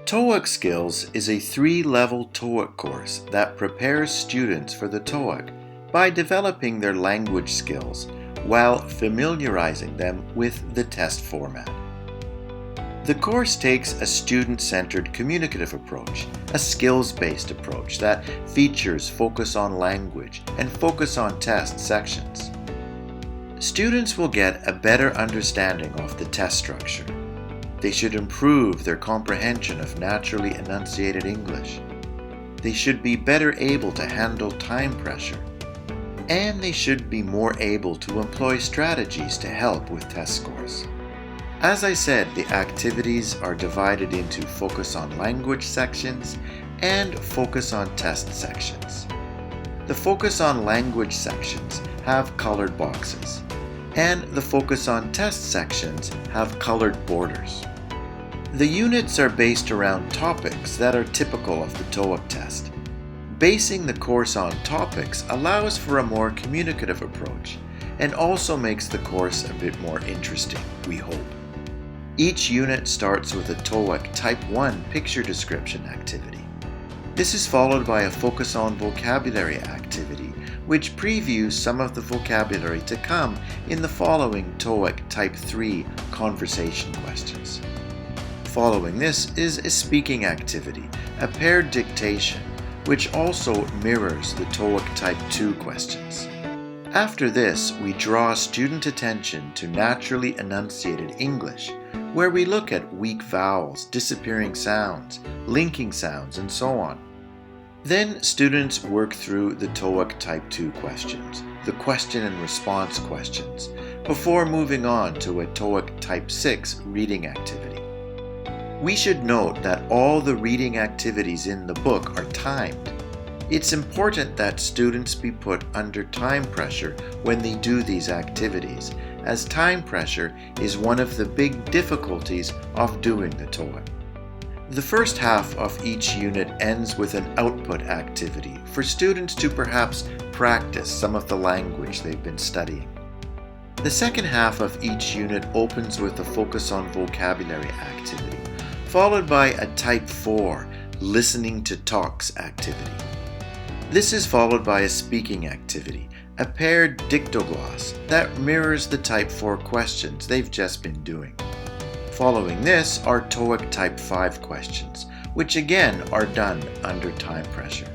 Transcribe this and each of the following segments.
TOEIC Skills is a 3-level TOEIC course that prepares students for the TOEIC by developing their language skills while familiarizing them with the test format. The course takes a student-centered communicative approach, a skills-based approach that features focus on language and focus on test sections. Students will get a better understanding of the test structure. They should improve their comprehension of naturally enunciated English. They should be better able to handle time pressure. And they should be more able to employ strategies to help with test scores. As I said, the activities are divided into focus on language sections and focus on test sections. The focus on language sections have colored boxes, and the focus on test sections have colored borders. The units are based around topics that are typical of the TOEIC test. Basing the course on topics allows for a more communicative approach and also makes the course a bit more interesting, we hope. Each unit starts with a TOEIC Type 1 picture description activity. This is followed by a focus on vocabulary activity, which previews some of the vocabulary to come in the following TOEIC Type 3 conversation questions. Following this is a speaking activity, a paired dictation, which also mirrors the TOEIC Type 2 questions. After this, we draw student attention to naturally enunciated English, where we look at weak vowels, disappearing sounds, linking sounds, and so on. Then students work through the TOEIC Type 2 questions, the question and response questions, before moving on to a TOEIC Type 6 reading activity. We should note that all the reading activities in the book are timed. It's important that students be put under time pressure when they do these activities, as time pressure is one of the big difficulties of doing the TOEIC. The first half of each unit ends with an output activity for students to perhaps practice some of the language they've been studying. The second half of each unit opens with a focus on vocabulary activity, followed by a Type 4 listening to talks activity. This is followed by a speaking activity, a paired dictogloss that mirrors the Type 4 questions they've just been doing. Following this are TOEIC Type 5 questions, which again are done under time pressure.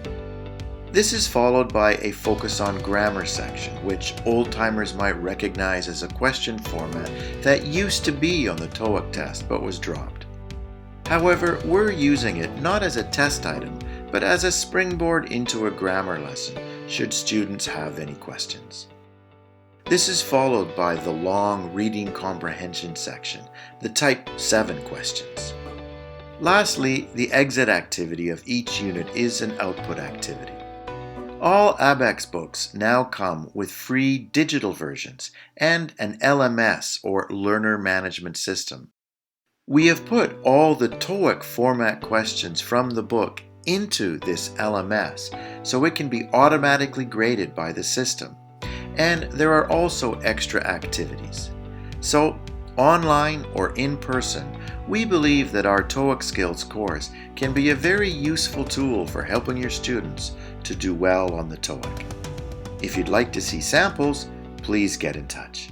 This is followed by a focus on grammar section, which old-timers might recognize as a question format that used to be on the TOEIC test but was dropped. However, we're using it not as a test item, but as a springboard into a grammar lesson, should students have any questions. This is followed by the long reading comprehension section, the Type 7 questions. Lastly, the exit activity of each unit is an output activity. All ABAX books now come with free digital versions and an LMS or Learner Management System. We have put all the TOEIC format questions from the book into this LMS so it can be automatically graded by the system. And there are also extra activities. So, online or in person, we believe that our TOEIC Skills course can be a very useful tool for helping your students to do well on the TOEIC. If you'd like to see samples, please get in touch.